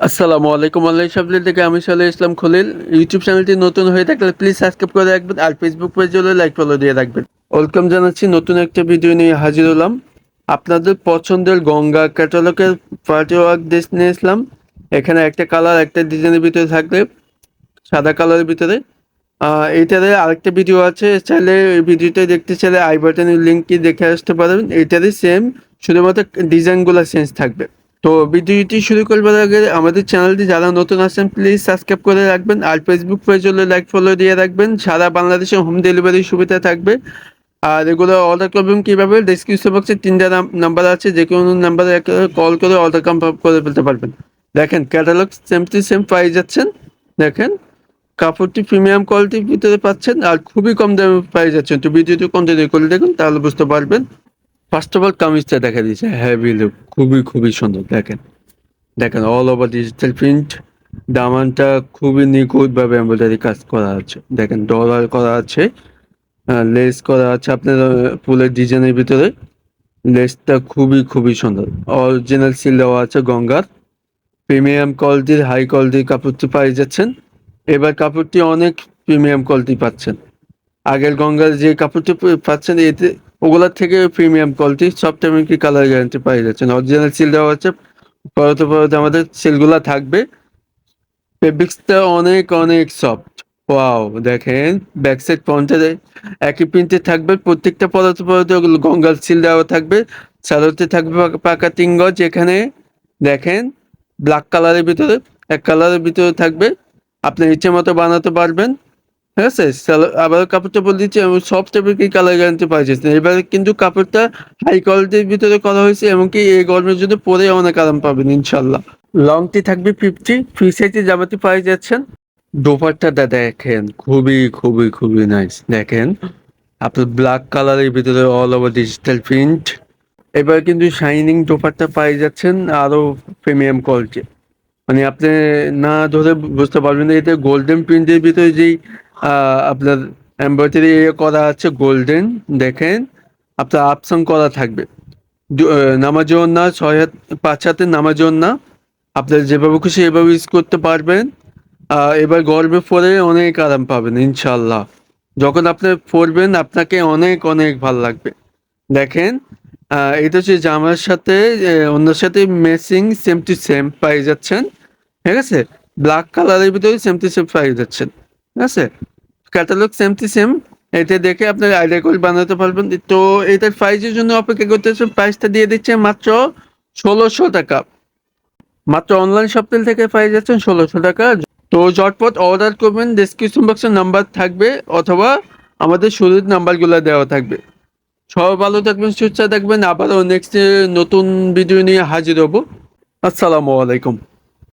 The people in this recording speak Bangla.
আসসালামু আলাইকুম অনলাইন শপিং থেকে আমি চলে ইসলাম খলিল। ইউটিউব চ্যানেলটি নতুন হয়ে থাকলে প্লিজ সাবস্ক্রাইব করে রাখবেন আর ফেসবুক পেজ হলে লাইক ফলো দিয়ে রাখবেন। ওয়েলকাম জানাচ্ছি নতুন একটা ভিডিও নিয়ে হাজির হলাম। আপনাদের পছন্দের গঙ্গা ক্যাটালগের পার্টি ওয়ার্ক ড্রেস নিয়ে আসলাম। এখানে একটা কালার একটা ডিজাইনের ভিতরে থাকবে, সাদা কালারের ভিতরে। এইটারে আরেকটা ভিডিও আছে, চাইলে এই ভিডিওটা দেখতে চাইলে আই বাটনের লিঙ্কটি দেখে আসতে পারবেন। এইটারই সেম, শুধুমাত্র ডিজাইনগুলো চেঞ্জ থাকবে। তো ভিডিওটি শুরু করবার আগে আমাদের চ্যানেলটি যারা নতুন আছেন প্লিজ সাবস্ক্রাইব করে রাখবেন আর ফেসবুক পেজ হলে লাইক ফলো দিয়ে রাখবেন। সারা বাংলাদেশে হোম ডেলিভারি সুবিধা থাকবে। আর এগুলো অর্ডার করবেন কীভাবে, ডিসক্রিপশন বক্সে তিনটা নাম্বার আছে, যে কোনো নাম্বারে কল করে অর্ডার কনফার্ম করে ফেলতে পারবেন। দেখেন ক্যাটালগ সেম টু সেম পেয়ে যাচ্ছেন। দেখেন কাপড়টি প্রিমিয়াম কোয়ালিটির ভিতরে পাচ্ছেন আর খুবই কম দামে পেয়ে যাচ্ছেন। তো ভিডিওটি কন্টিনিউ করে দেখুন, তাহলে বুঝতে পারবেন। ফার্স্ট অফ অল কামিজটা দেখা দিয়েছে, হেভি লুক, খুবই খুবই সুন্দর। দেখেন দেখেন অল ওভার ডিজিটাল প্রিন্ট, দামানটা খুবই নিখুঁতভাবে এমব্রয়ডারি কাজ করা আছে। দেখেন ডলার করা আছে, লেস করা আছে আপনার ফুলের ডিজাইনের ভিতরে। লেসটা খুবই খুবই সুন্দর, অরিজিনাল সিল দেওয়া আছে গঙ্গার। প্রিমিয়াম কোয়ালিটির হাই কোয়ালিটির কাপড়টি পেয়ে যাচ্ছেন। এবার কাপড়টি অনেক প্রিমিয়াম কোয়ালিটি পাচ্ছেন। আগের গঙ্গার যে কাপড়টি পাচ্ছেন এতে ওগুলার থেকে প্রিমিয়াম কোয়ালিটি, সফট এবং কি কালার গ্যারান্টি পেয়ে যাচ্ছেন। অরিজিনাল সিল দেওয়া আছে, পরতে পরতে আমাদের সিলগুলা থাকবে। ফেব্রিক্সটা অনেক অনেক সফট। ওয়াও, দেখেন ব্যাক সাইড ফ্রন্টে একই প্রিন্টে থাকবে, প্রত্যেকটা পরতে পরতে ওগুলো গঙ্গার সিল দেওয়া থাকবে। সালোতে থাকবে পাকা 3 গজ। এখানে দেখেন ব্ল্যাক কালারের ভিতরে, এক কালারের ভিতরে থাকবে, আপনার ইচ্ছে মতো বানাতে পারবেন। ঠিক আছে, আবার কাপড়টা বলে দিচ্ছি, সফট ফেব্রিক কালার গ্যারান্টি পাওয়া যাচ্ছে। এবারে কিন্তু কাপড়টা হাই কোয়ালিটির ভিতরে করা হয়েছে, এমনকি এই গরমের জন্য পরে অনেক আরাম পাবেন ইনশাল্লাহ। লংটি থাকবে 50, ফ্রি সাইজে জামাটি পাই যাচ্ছেন। দোপাট্টাটা দেখেন খুবই খুবই খুবই নাইস। দেখেন আপনার ব্ল্যাক কালারের ভিতরে অল ওভার ডিজিটাল প্রিন্ট। এবার কিন্তু শাইনিং দোপাট্টা পাই যাচ্ছেন, আরো প্রিমিয়াম কোয়ালিটি। মানে আপনি না ধরে বুঝতে পারবেন না, এতে গোল্ডেন প্রিন্টের ভিতরে যেই আপনার এমব্রয়ডারি করা আছে গোল্ডেন। দেখেন আপনার আপসাং করা থাকবে, নামাজও না 6 হাত 5 হাতের নামাজও না। আপনার যেভাবে খুশি এভাবে ইউজ করতে পারবেন। এবার গরমে পরে অনেক আরাম পাবেন ইনশাল্লাহ। যখন আপনি পরবেন আপনাকে অনেক অনেক ভালো লাগবে। দেখেন এটা হচ্ছে জামার সাথে অন্যের সাথে ম্যাচিং সেম টু সেম পাই যাচ্ছেন। ঠিক আছে, ব্ল্যাক কালারের ভিতরে সেম টু সেম পাই যাচ্ছেন। ঠিক আছে, ক্যাটালগ সেম টু সেম। এটা দেখে আপনার আইডিয়া করে বানাতে পারবেন। তো এটার প্রাইসের জন্য অপেক্ষা করতেছে, প্রাইসটা দিয়ে দিচ্ছে মাত্র 1600 টাকা। মাত্র অনলাইন শপিং থেকে পেয়ে যাচ্ছেন 1600 টাকা। তো ঝটপট অর্ডার করবেন, ডেসক্রিপশন বক্সে নাম্বার থাকবে অথবা আমাদের শুরুর নাম্বারগুলো দেওয়া থাকবে। সবাই ভালো থাকবেন, সুস্থ থাকবেন। আবারও নেক্সট নতুন ভিডিও নিয়ে হাজির হব। আসসালামু আলাইকুম।